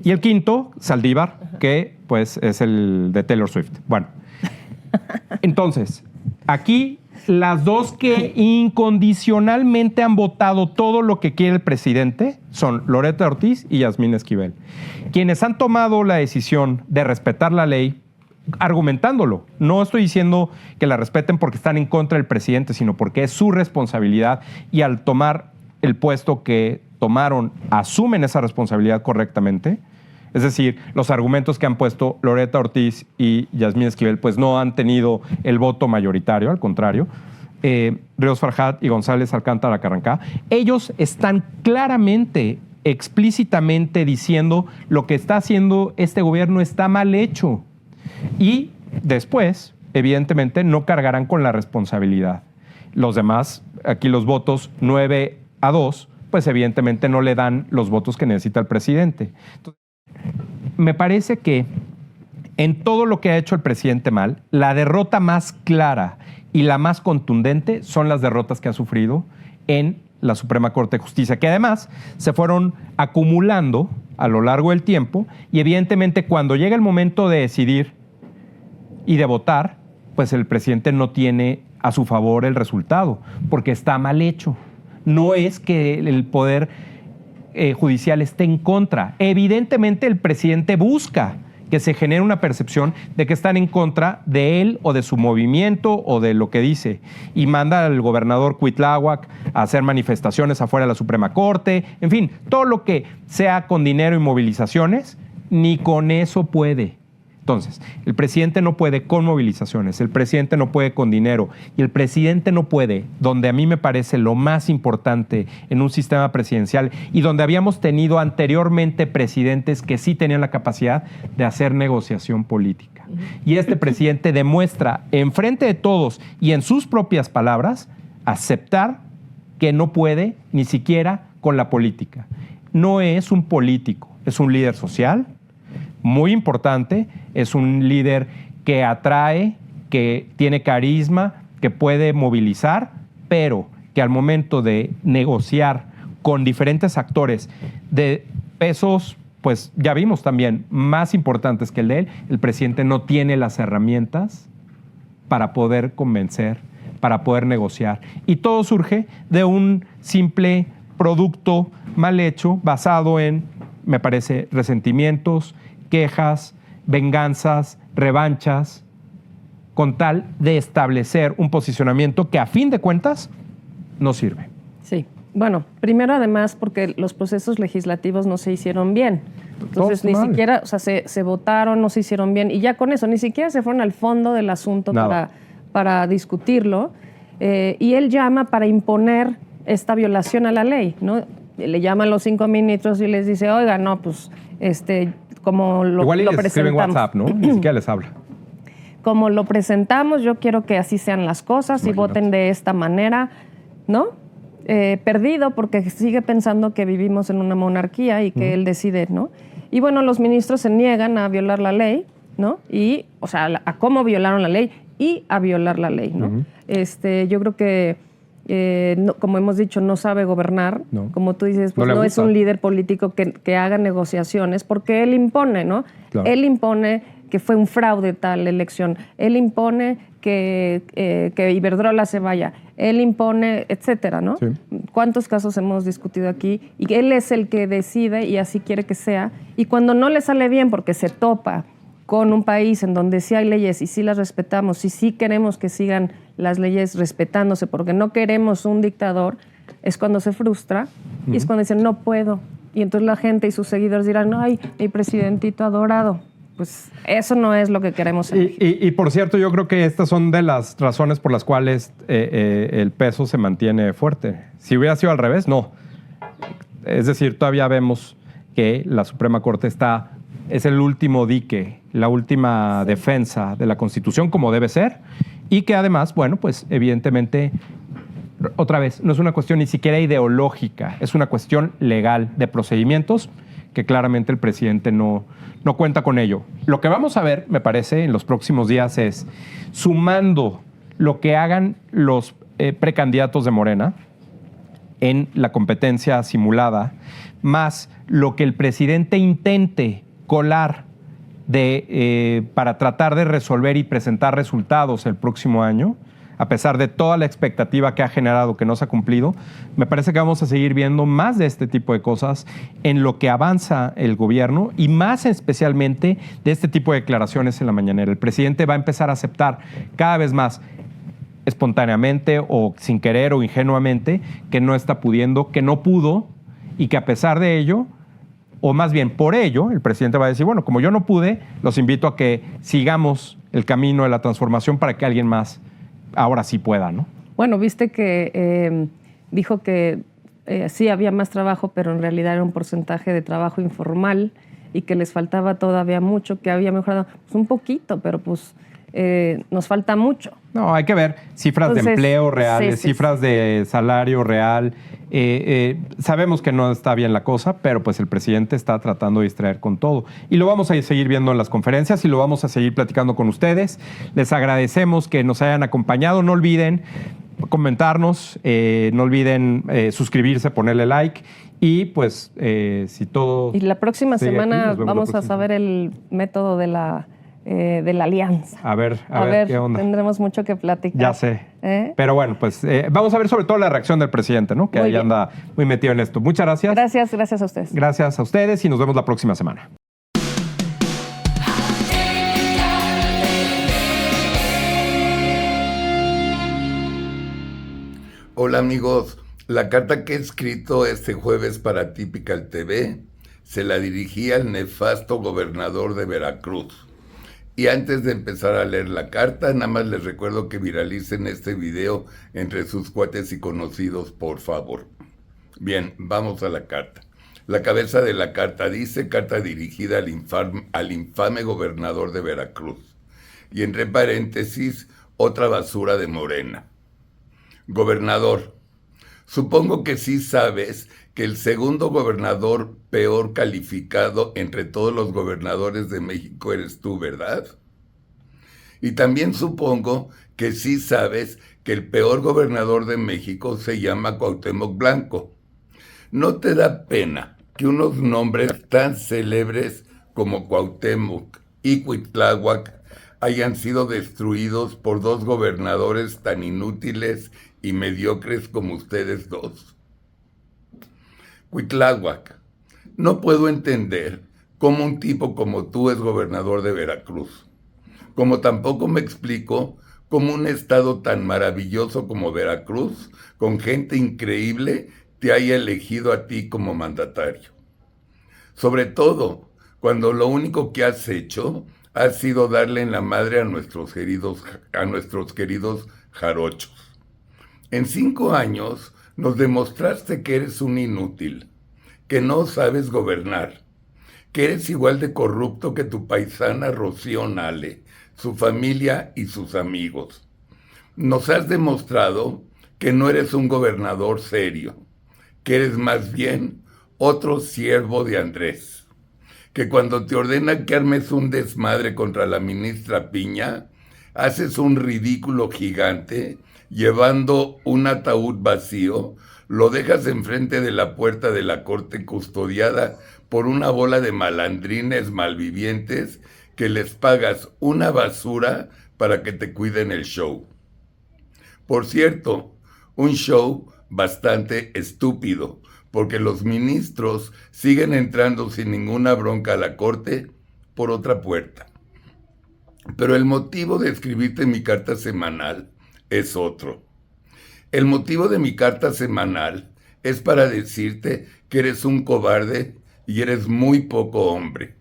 Speaker 1: Y el quinto, Saldívar, que pues es el de Taylor Swift. Bueno, entonces, aquí las 2 que incondicionalmente han votado todo lo que quiere el presidente son Loreta Ortiz y Yasmín Esquivel, quienes han tomado la decisión de respetar la ley argumentándolo. No estoy diciendo que la respeten porque están en contra del presidente, sino porque es su responsabilidad y al tomar el puesto que tomaron, asumen esa responsabilidad correctamente. Es decir, los argumentos que han puesto Loreta Ortiz y Yasmín Esquivel pues no han tenido el voto mayoritario, al contrario. Ríos Farjat y González Alcántara Carrancá, ellos están claramente, explícitamente diciendo lo que está haciendo este gobierno está mal hecho. Y después, evidentemente, no cargarán con la responsabilidad. Los demás, aquí los votos 9-2, pues evidentemente no le dan los votos que necesita el presidente. Entonces, me parece que en todo lo que ha hecho el presidente mal, la derrota más clara y la más contundente son las derrotas que ha sufrido en la Suprema Corte de Justicia, que además se fueron acumulando a lo largo del tiempo y evidentemente cuando llega el momento de decidir y de votar, pues el presidente no tiene a su favor el resultado, porque está mal hecho. No es que el poder judicial esté en contra. Evidentemente el presidente busca que se genere una percepción de que están en contra de él o de su movimiento o de lo que dice. Y manda al gobernador Cuitláhuac a hacer manifestaciones afuera de la Suprema Corte. En fin, todo lo que sea con dinero y movilizaciones, ni con eso puede. Entonces, el presidente no puede con movilizaciones, el presidente no puede con dinero y el presidente no puede, donde a mí me parece lo más importante en un sistema presidencial y donde habíamos tenido anteriormente presidentes que sí tenían la capacidad de hacer negociación política. Y este presidente demuestra enfrente de todos y en sus propias palabras aceptar que no puede ni siquiera con la política. No es un político, es un líder social muy importante, es un líder que atrae, que tiene carisma, que puede movilizar, pero que al momento de negociar con diferentes actores de pesos, pues ya vimos también, más importantes que el de él, el presidente no tiene las herramientas para poder convencer, para poder negociar. Y todo surge de un simple producto mal hecho, basado en, me parece, resentimientos, quejas, venganzas, revanchas, con tal de establecer un posicionamiento que a fin de cuentas no sirve.
Speaker 2: Sí. Bueno, primero además porque los procesos legislativos no se hicieron bien. Entonces ni siquiera, o sea, se votaron, no se hicieron bien y ya con eso, ni siquiera se fueron al fondo del asunto para discutirlo. Y él llama para imponer esta violación a la ley, ¿no? Le llaman los 5 ministros y les dice, oiga, no, pues, como lo presentamos.
Speaker 1: Igual les escriben WhatsApp, ¿no? Ni siquiera les habla.
Speaker 2: Como lo presentamos, yo quiero que así sean las cosas y voten de esta manera, ¿no? Perdido porque sigue pensando que vivimos en una monarquía y que él decide, ¿no? Y bueno, los ministros se niegan a violar la ley, ¿no? Y, o sea, a cómo violaron la ley y a violar la ley, ¿no? Yo creo que, como hemos dicho, no sabe gobernar. No. Como tú dices, pues no es un líder político que haga negociaciones porque él impone, ¿no? Claro. Él impone que fue un fraude tal elección. Él impone que Iberdrola se vaya. Él impone, etcétera, ¿no? Sí. ¿Cuántos casos hemos discutido aquí? Y él es el que decide y así quiere que sea. Y cuando no le sale bien porque se topa con un país en donde sí hay leyes y sí las respetamos y sí queremos que sigan las leyes respetándose porque no queremos un dictador, es cuando se frustra y es cuando dicen no puedo. Y entonces la gente y sus seguidores dirán, ay, mi presidentito adorado. Pues eso no es lo que queremos.
Speaker 1: Y por cierto, yo creo que estas son de las razones por las cuales el peso se mantiene fuerte. Si hubiera sido al revés, no. Es decir, todavía vemos que la Suprema Corte es el último dique, la última defensa de la Constitución como debe ser y que además, bueno, pues evidentemente, otra vez, no es una cuestión ni siquiera ideológica, es una cuestión legal de procedimientos que claramente el presidente no cuenta con ello. Lo que vamos a ver, me parece, en los próximos días es, sumando lo que hagan los precandidatos de Morena en la competencia simulada, más lo que el presidente intente colar para tratar de resolver y presentar resultados el próximo año, a pesar de toda la expectativa que ha generado que no se ha cumplido, me parece que vamos a seguir viendo más de este tipo de cosas en lo que avanza el gobierno y más especialmente de este tipo de declaraciones en la mañanera. El presidente va a empezar a aceptar cada vez más espontáneamente o sin querer o ingenuamente que no está pudiendo, que no pudo y que a pesar de ello, o más bien por ello, el presidente va a decir, bueno, como yo no pude, los invito a que sigamos el camino de la transformación para que alguien más ahora sí pueda, ¿no?
Speaker 2: Bueno, viste que dijo que sí había más trabajo, pero en realidad era un porcentaje de trabajo informal y que les faltaba todavía mucho, que había mejorado pues, un poquito, pero pues nos falta mucho.
Speaker 1: No, hay que ver cifras de empleo reales, cifras de salario real. Sabemos que no está bien la cosa, pero pues el presidente está tratando de distraer con todo. Y lo vamos a seguir viendo en las conferencias y lo vamos a seguir platicando con ustedes. Les agradecemos que nos hayan acompañado. No olviden comentarnos, no olviden suscribirse, ponerle like. Y pues si todo...
Speaker 2: Y la próxima semana vamos a saber el método de la alianza.
Speaker 1: A ver qué onda.
Speaker 2: Tendremos mucho que platicar.
Speaker 1: Ya sé. Pero bueno, pues vamos a ver sobre todo la reacción del presidente, ¿no? Que ahí anda muy metido en esto. Muchas gracias.
Speaker 2: Gracias a ustedes.
Speaker 1: Gracias a ustedes y nos vemos la próxima semana.
Speaker 6: Hola amigos, la carta que he escrito este jueves para Typical TV se la dirigí al nefasto gobernador de Veracruz. Y antes de empezar a leer la carta, nada más les recuerdo que viralicen este video entre sus cuates y conocidos, por favor. Bien, vamos a la carta. La cabeza de la carta dice, carta dirigida al infame gobernador de Veracruz. Y entre paréntesis, otra basura de Morena. Gobernador, Supongo que sí sabes que el segundo gobernador peor calificado entre todos los gobernadores de México eres tú, ¿verdad? Y también supongo que sí sabes que el peor gobernador de México se llama Cuauhtémoc Blanco. ¿No te da pena que unos nombres tan célebres como Cuauhtémoc y Cuitláhuac hayan sido destruidos por dos gobernadores tan inútiles y mediocres como ustedes dos? Cuitláhuac, no puedo entender cómo un tipo como tú es gobernador de Veracruz. Como tampoco me explico cómo un estado tan maravilloso como Veracruz, con gente increíble, te haya elegido a ti como mandatario. Sobre todo, cuando lo único que has hecho ha sido darle en la madre a nuestros queridos jarochos. En 5 años nos demostraste que eres un inútil, que no sabes gobernar, que eres igual de corrupto que tu paisana Rocío Nale, su familia y sus amigos. Nos has demostrado que no eres un gobernador serio, que eres más bien otro siervo de Andrés, que cuando te ordena que armes un desmadre contra la ministra Piña, haces un ridículo gigante, llevando un ataúd vacío, lo dejas enfrente de la puerta de la corte custodiada por una bola de malandrines malvivientes que les pagas una basura para que te cuiden el show. Por cierto, un show bastante estúpido, porque los ministros siguen entrando sin ninguna bronca a la corte por otra puerta. Pero el motivo de escribirte mi carta semanal es otro. El motivo de mi carta semanal es para decirte que eres un cobarde y eres muy poco hombre.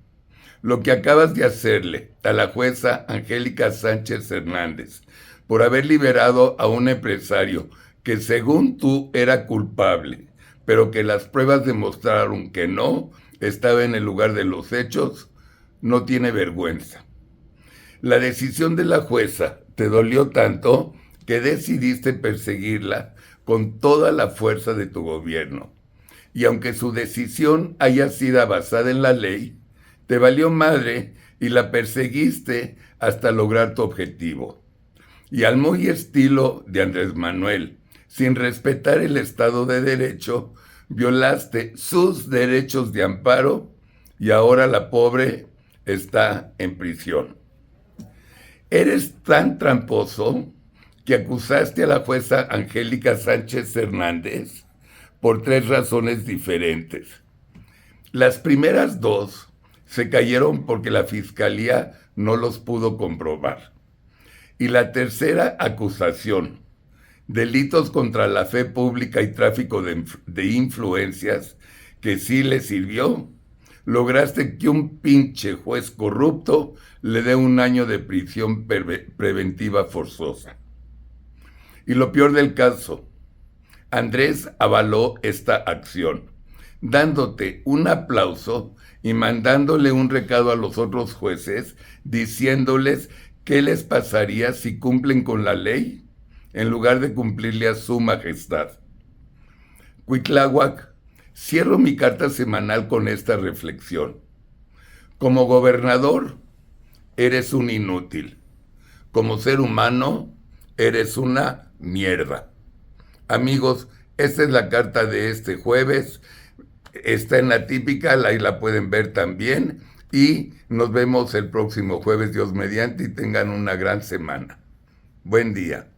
Speaker 6: Lo que acabas de hacerle a la jueza Angélica Sánchez Hernández por haber liberado a un empresario que según tú era culpable, pero que las pruebas demostraron que no, estaba en el lugar de los hechos, no tiene vergüenza. La decisión de la jueza te dolió tanto que decidiste perseguirla con toda la fuerza de tu gobierno. Y aunque su decisión haya sido basada en la ley, te valió madre y la perseguiste hasta lograr tu objetivo. Y al muy estilo de Andrés Manuel, sin respetar el Estado de Derecho, violaste sus derechos de amparo y ahora la pobre está en prisión. Eres tan tramposo que acusaste a la jueza Angélica Sánchez Hernández por 3 razones diferentes. Las primeras 2 se cayeron porque la fiscalía no los pudo comprobar. Y la tercera acusación, delitos contra la fe pública y tráfico de influencias, que sí le sirvió, lograste que un pinche juez corrupto le dé 1 año de prisión preventiva forzosa. Y lo peor del caso, Andrés avaló esta acción, dándote un aplauso y mandándole un recado a los otros jueces, diciéndoles qué les pasaría si cumplen con la ley, en lugar de cumplirle a su majestad. Cuitláhuac, cierro mi carta semanal con esta reflexión. Como gobernador, eres un inútil. Como ser humano, eres una mierda. Amigos, esta es la carta de este jueves. Está en Atípica, ahí la pueden ver también. Y nos vemos el próximo jueves, Dios mediante, y tengan una gran semana. Buen día.